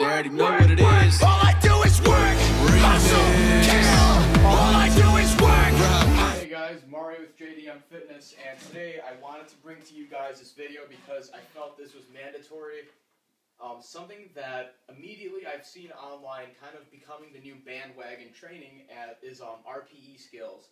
You already know what it is. All I do is work, hustle, kill. All I do is work. Hey guys, Mario with JDM Fitness, and today I wanted to bring to you guys this video because I felt this was mandatory. Something that immediately I've seen online kind of becoming the new bandwagon training is RPE Scales.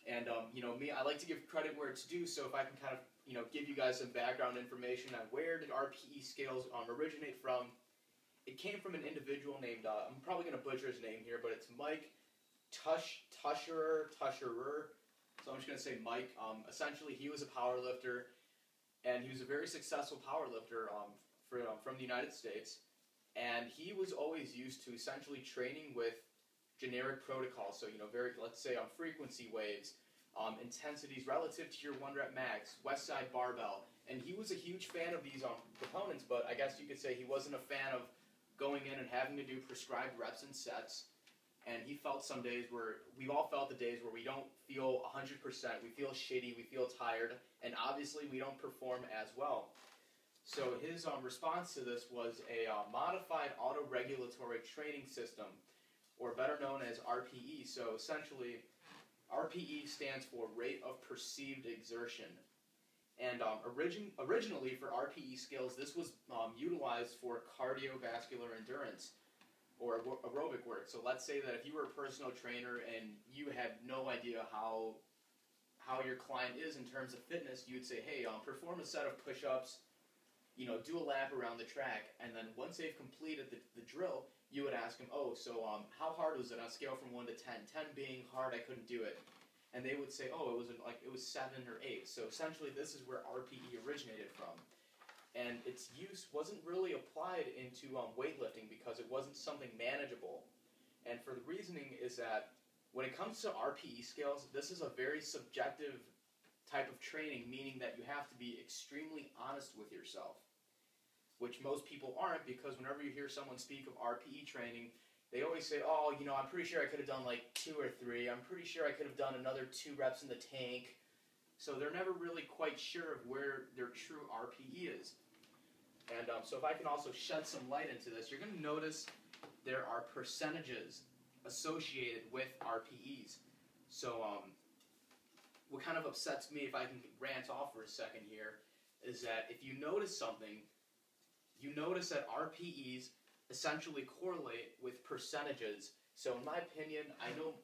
And you know me, I like to give credit where it's due, so if I can kind of give you guys some background information on where did RPE Scales originate from. It came from an individual named, I'm probably going to butcher his name here, but it's Mike Tusherer. So I'm just going to say Mike. Essentially, he was a power lifter, and he was a very successful power lifter from the United States. And he was always used to essentially training with generic protocols. So, let's say frequency waves, intensities relative to your 1 rep max, West Side barbell. And he was a huge fan of these components, but I guess you could say he wasn't a fan of going in and having to do prescribed reps and sets. And he felt some days where, we've all felt the days where we don't feel 100%, we feel shitty, we feel tired, and obviously we don't perform as well. So his response to this was a modified auto-regulatory training system, or better known as RPE. So essentially, RPE stands for rate of perceived exertion. And originally for RPE Scales, this was utilized for cardiovascular endurance or aerobic work. So let's say that if you were a personal trainer and you had no idea how your client is in terms of fitness, you would say, hey, perform a set of push-ups, do a lap around the track, and then once they've completed the drill, you would ask them, oh, so how hard was it on a scale from 1 to 10? 10 being hard, I couldn't do it. And they would say, oh, it was 7 or 8. So essentially, this is where RPE originated from. And its use wasn't really applied into weightlifting because it wasn't something manageable. And for the reasoning is that when it comes to RPE scales, this is a very subjective type of training, meaning that you have to be extremely honest with yourself, which most people aren't, because whenever you hear someone speak of RPE training, they always say, oh, I'm pretty sure I could have done like 2 or 3. I'm pretty sure I could have done another 2 reps in the tank. So they're never really quite sure of where their true RPE is. And so if I can also shed some light into this, you're going to notice there are percentages associated with RPEs. So what kind of upsets me, if I can rant off for a second here, is that if you notice something, you notice that RPEs essentially correlate with percentages. So in my opinion, I don't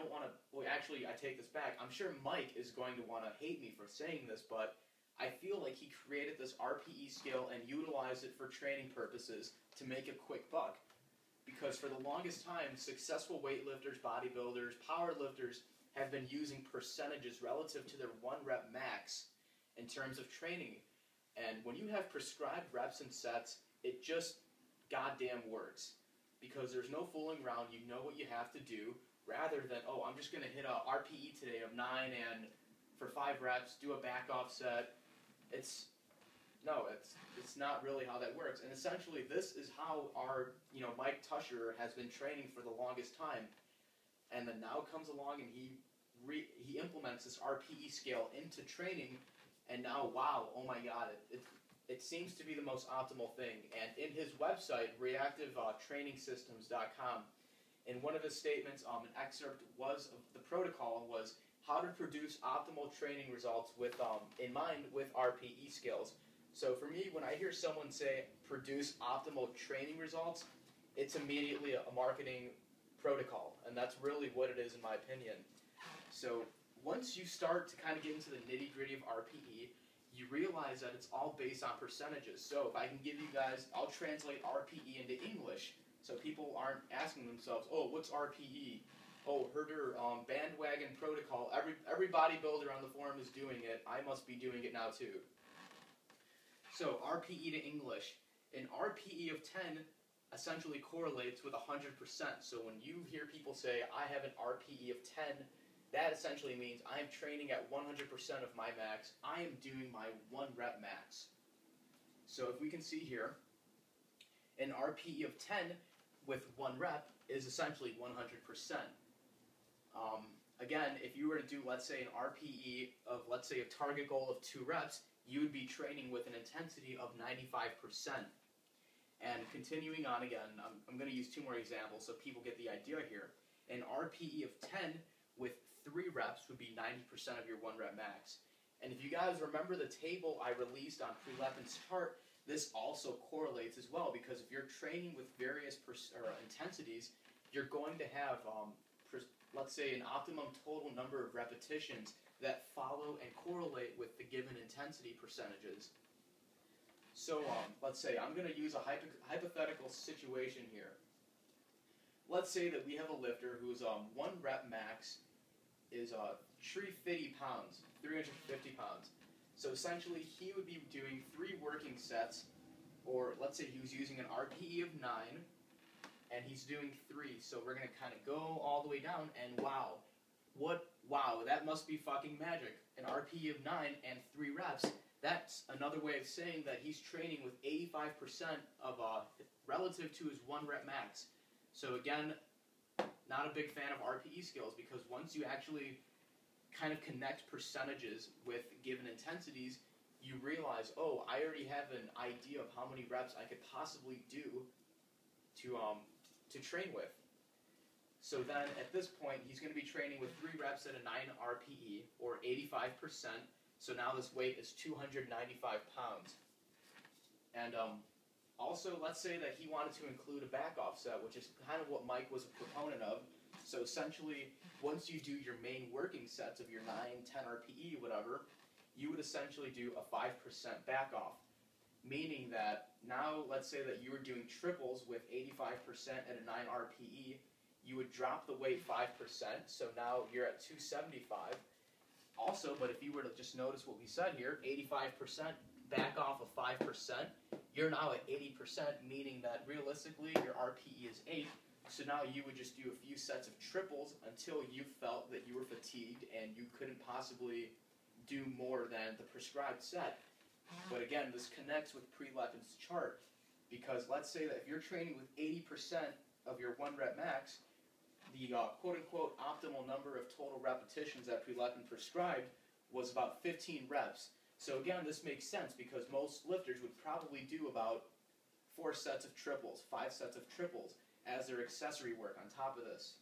want to, well actually I take this back, I'm sure Mike is going to want to hate me for saying this, but I feel like he created this RPE scale and utilized it for training purposes to make a quick buck. Because for the longest time, successful weightlifters, bodybuilders, powerlifters have been using percentages relative to their 1 rep max in terms of training. And when you have prescribed reps and sets, it just goddamn works, because there's no fooling around. You know what you have to do, rather than, oh, I'm just going to hit a RPE today of 9 and for 5 reps, do a back off set. It's not really how that works. And essentially, this is how our Mike Tusherer has been training for the longest time. And then now comes along and he implements this RPE scale into training, and now, wow, oh my God, it seems to be the most optimal thing. And in his website, reactivetrainingsystems.com, in one of his statements, an excerpt was of the protocol was how to produce optimal training results in mind with RPE skills. So for me, when I hear someone say produce optimal training results, it's immediately a marketing protocol, and that's really what it is in my opinion. So once you start to kind of get into the nitty-gritty of RPE, you realize that it's all based on percentages. So if I can give you guys, I'll translate RPE into English, so people aren't asking themselves, oh, what's RPE? Oh, herder bandwagon protocol. Every bodybuilder on the forum is doing it. I must be doing it now too. So RPE to English. An RPE of 10 essentially correlates with 100%. So when you hear people say, I have an RPE of 10, that essentially means I am training at 100% of my max. I am doing my 1 rep max. So if we can see here, an RPE of 10 with 1 rep is essentially 100%. Again, if you were to do, let's say, an RPE of, let's say, a target goal of 2 reps, you would be training with an intensity of 95%. And continuing on again, I'm going to use two more examples so people get the idea here. An RPE of 10 with 3 reps would be 90% of your 1 rep max. And if you guys remember the table I released on Pre-Lepin's chart, this also correlates as well, because if you're training with various intensities, you're going to have, let's say, an optimum total number of repetitions that follow and correlate with the given intensity percentages. So let's say I'm going to use a hypothetical situation here. Let's say that we have a lifter whose 1 rep max is 350 pounds, 350 pounds. So essentially, he would be doing 3 working sets, or let's say he was using an RPE of 9, and he's doing 3. So we're going to kind of go all the way down, and wow, that must be fucking magic. An RPE of 9 and 3 reps. That's another way of saying that he's training with 85% of relative to his 1 rep max. So again, not a big fan of RPE scales, because once you actually kind of connect percentages with given intensities, you realize, oh, I already have an idea of how many reps I could possibly do to train with. So then at this point, he's going to be training with 3 reps at a 9 RPE, or 85%. So now this weight is 295 pounds. And also, let's say that he wanted to include a back off set, which is kind of what Mike was a proponent of. So essentially, once you do your main working sets of your 9, 10 RPE, whatever, you would essentially do a 5% back off. Meaning that now, let's say that you were doing triples with 85% at a 9 RPE, you would drop the weight 5%, so now you're at 275. Also, but if you were to just notice what we said here, 85% back off of 5%, you're now at 80%, meaning that realistically your RPE is 8. So now you would just do a few sets of triples until you felt that you were fatigued and you couldn't possibly do more than the prescribed set. But again, this connects with Pre-Lepin's chart, because let's say that if you're training with 80% of your 1 rep max, the quote-unquote optimal number of total repetitions that Pre-Lepin prescribed was about 15 reps. So again, this makes sense, because most lifters would probably do about 4 sets of triples, 5 sets of triples as their accessory work on top of this.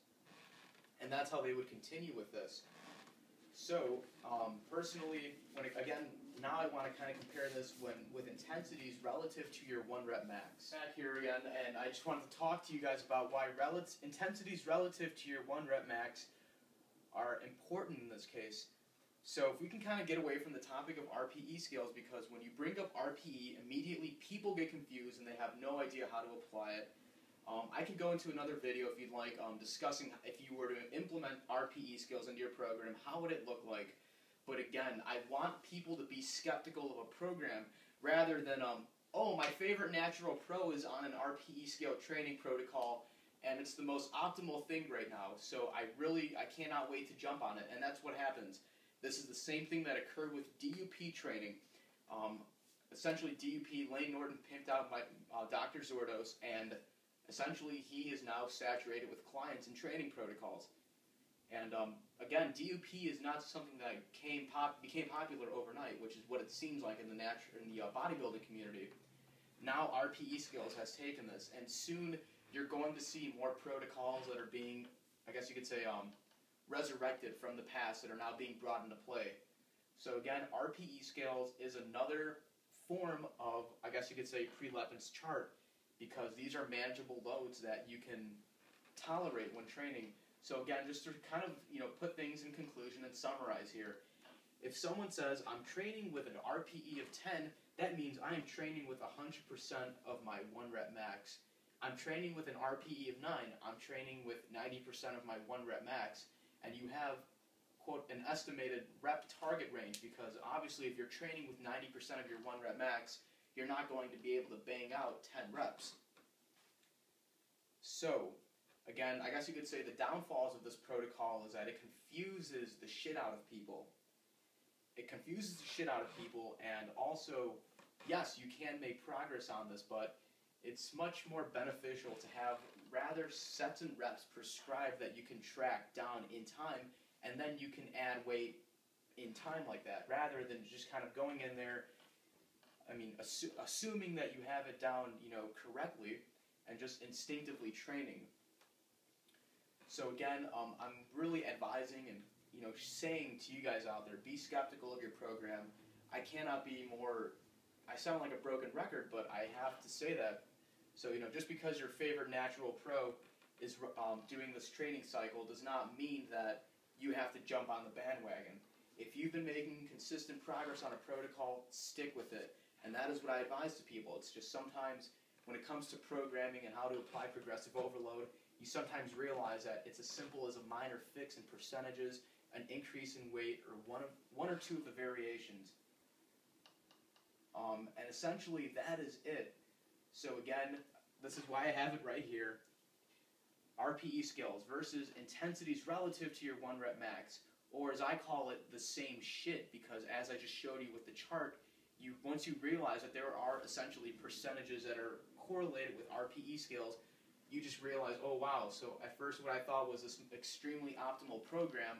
And that's how they would continue with this. So, personally, now I want to kind of compare this with intensities relative to your 1 rep max. Back here again, and I just wanted to talk to you guys about why intensities relative to your 1 rep max are important in this case. So if we can kind of get away from the topic of RPE scales, because when you bring up RPE, immediately people get confused and they have no idea how to apply it. I could go into another video if you'd like, discussing if you were to implement RPE scales into your program, how would it look like? But again, I want people to be skeptical of a program rather than, oh, my favorite natural pro is on an RPE scale training protocol, and it's the most optimal thing right now, so I cannot wait to jump on it, and that's what happens. This is the same thing that occurred with DUP training. Essentially, DUP, Lane Norton pimped out by Dr. Zordos, and essentially he is now saturated with clients and training protocols. And again, DUP is not something that became popular overnight, which is what it seems like in the bodybuilding community. Now RPE Scales has taken this, and soon you're going to see more protocols that are being, I guess you could say, resurrected from the past that are now being brought into play. So again, RPE Scales is another form of, I guess you could say, Pre-Lepin's chart, because these are manageable loads that you can tolerate when training. So again, just to kind of put things in conclusion and summarize here, if someone says, I'm training with an RPE of 10, that means I am training with 100% of my 1 rep max. I'm training with an RPE of 9, I'm training with 90% of my 1 rep max, and you have, quote, an estimated rep target range, because obviously if you're training with 90% of your 1 rep max, you're not going to be able to bang out 10 reps. So, again, I guess you could say the downfalls of this protocol is that it confuses the shit out of people. It confuses the shit out of people, and also, yes, you can make progress on this, but it's much more beneficial to have rather sets and reps prescribed that you can track down in time, and then you can add weight in time like that, rather than just kind of going in there, I mean, assuming that you have it down, correctly, and just instinctively training. So again, I'm really advising and saying to you guys out there, be skeptical of your program. I cannot be more. I sound like a broken record, but I have to say that. So just because your favorite natural pro is doing this training cycle does not mean that you have to jump on the bandwagon. If you've been making consistent progress on a protocol, stick with it. And that is what I advise to people. It's just sometimes when it comes to programming and how to apply progressive overload, you sometimes realize that it's as simple as a minor fix in percentages, an increase in weight, or one or two of the variations. And essentially that is it. So again, this is why I have it right here. RPE scales versus intensities relative to your 1 rep max, or as I call it, the same shit, because as I just showed you with the chart, once you realize that there are essentially percentages that are correlated with RPE scales, you just realize, oh wow, so at first what I thought was this extremely optimal program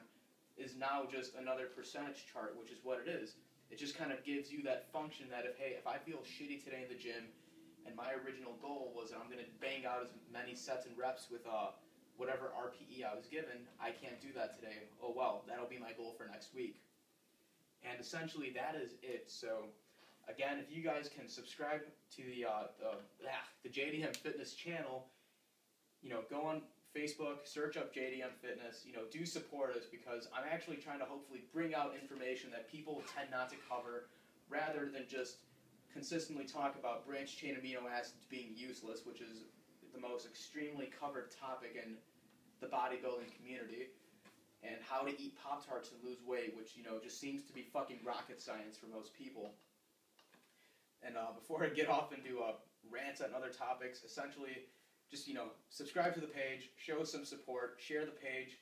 is now just another percentage chart, which is what it is. It just kind of gives you that function that if I feel shitty today in the gym, and my original goal was that I'm going to bang out as many sets and reps with whatever RPE I was given, I can't do that today. Oh well, that'll be my goal for next week. And essentially that is it. So again, if you guys can subscribe to the JDM Fitness channel, go on Facebook, search up JDM Fitness, do support us, because I'm actually trying to hopefully bring out information that people tend not to cover, rather than just consistently talk about branched chain amino acids being useless, which is the most extremely covered topic in the bodybuilding community, and how to eat Pop-Tarts and lose weight, which, just seems to be fucking rocket science for most people. And before I get off into rants on other topics, essentially, just, subscribe to the page, show some support, share the page,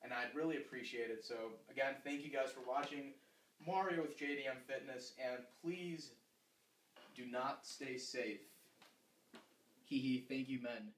and I'd really appreciate it. So, again, thank you guys for watching. Mario with JDM Fitness, and please do not stay safe. Hee hee, thank you, men.